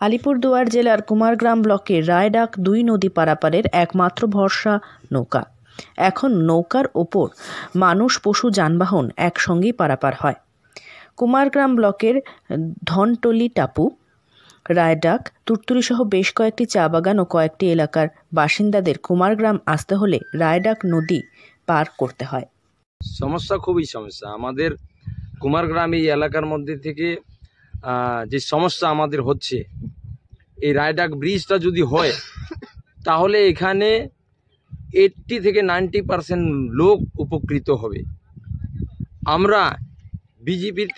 আলিপুরদুয়ার জেলার কুমারগ্রাম ব্লকের রায়ডাক ২ নদী পারাপারের একমাত্র ভরসা নৌকা। এখন নৌকার ওপর মানুষ, পশু, যানবাহন একসঙ্গেই পারাপার হয়। কুমারগ্রাম ব্লকের ধনটলি টাপু, রায়ডাক, তুরতুরি সহ বেশ কয়েকটি চা বাগান ও কয়েকটি এলাকার বাসিন্দাদের কুমারগ্রাম আসতে হলে রায়ডাক নদী পার করতে হয়। সমস্যা, খুবই সমস্যা। আমাদের কুমারগ্রাম এই এলাকার মধ্যে থেকে যে সমস্যা আমাদের হচ্ছে, এই রায়ডাক ব্রিজটা যদি হয় তাহলে এখানে 80 থেকে 90% লোক উপকৃত হবে। আমরা বিজেপির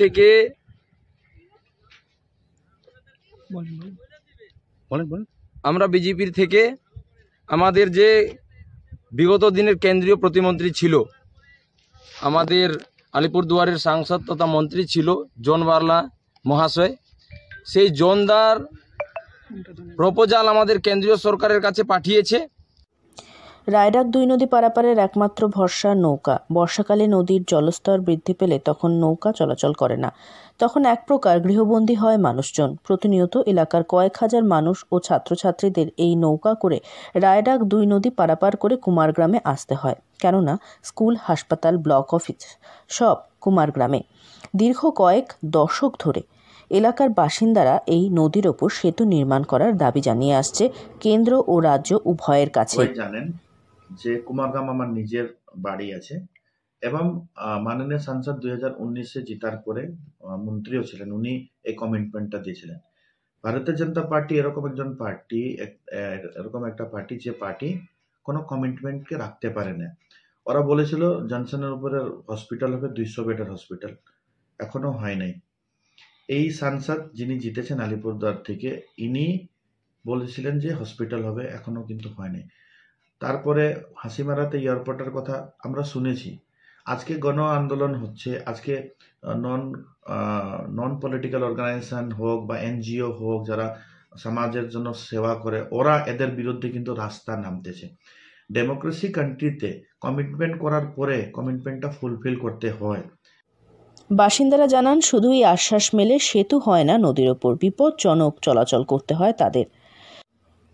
থেকে আমাদের যে বিগত দিনের কেন্দ্রীয় প্রতিমন্ত্রী ছিল, আমাদের আলিপুরদুয়ারের সাংসদ তথা মন্ত্রী ছিল জন বার্লা মহাশয়, সেই জনদার প্রপোজাল আমাদের কেন্দ্রীয় সরকারের কাছে পাঠিয়েছে। রায়ডাক ২ নদী পারাপারের একমাত্র ভরসা নৌকা। বর্ষাকালে নদীর জলস্তর বৃদ্ধি পেলে তখন নৌকা চলাচল করে না। তখন এক প্রকার গৃহবন্দী হয় মানুষজন। প্রতিনিয়ত এলাকার কয়েক হাজার মানুষ ও ছাত্রছাত্রীদের এই নৌকা করে রায়ডাক ২ নদী পারাপার করে কুমারগ্রামে আসতে হয়। কেননা স্কুল, হাসপাতাল, ব্লক অফিস সব কুমারগ্রামে। দীর্ঘ কয়েক দশক ধরে এলাকার বাসিন্দারা এই নদীর ওপর সেতু নির্মাণ করার দাবি জানিয়ে আসছে কেন্দ্র ও রাজ্য উভয়ের কাছে। জানেন যে কুমারগ্রাম আমার নিজের বাড়ি আছে এবং মাননীয় সাংসদ 2019-এ জিতার পরে মন্ত্রীও ছিলেন, উনি এই কমিটমেন্টটা দিয়েছিলেন। ভারতীয় জনতা পার্টি এরকম একটা পার্টি যে পার্টি কোনো কমিটমেন্টকে রাখতে পারে না। ওরা বলেছিল জনসনের উপরে হসপিটাল হবে, 200 বেডের হসপিটাল, এখনো হয় নাই। এই সাংসদ যিনি জিতেছেন আলিপুরদুয়ার থেকে, ইনি বলেছিলেন যে হসপিটাল হবে, এখনো কিন্তু হয় নাই। তারপরে হাসিমারাতে এয়ারপোর্টের কথা আমরা শুনেছি। আজকে গণ আন্দোলন হচ্ছে, আজকে নন পলিটিক্যাল অর্গানাইজেশন হোক বা এনজিও হোক, যারা সমাজের জন্য সেবা করে, ওরা এদের বিরুদ্ধে কিন্তু রাস্তা নামতেছে। ডেমোক্রেসি কান্ট্রিতে কমিটমেন্ট করার পরে কমিটমেন্টটা ফুলফিল করতে হয়। বাসিন্দারা জানান, শুধুই আশ্বাস মেলে সেতু হয় না নদীর ওপর, বিপজ্জনক চলাচল করতে হয় তাদের।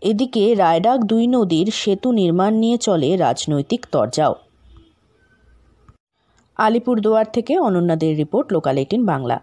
এদিকে রায়ডাক ২ নদীর সেতু নির্মাণ নিয়ে চলে রাজনৈতিক তরজাও। আলিপুরদুয়ার থেকে অনন্যা দের রিপোর্ট, লোকাল 18 বাংলা।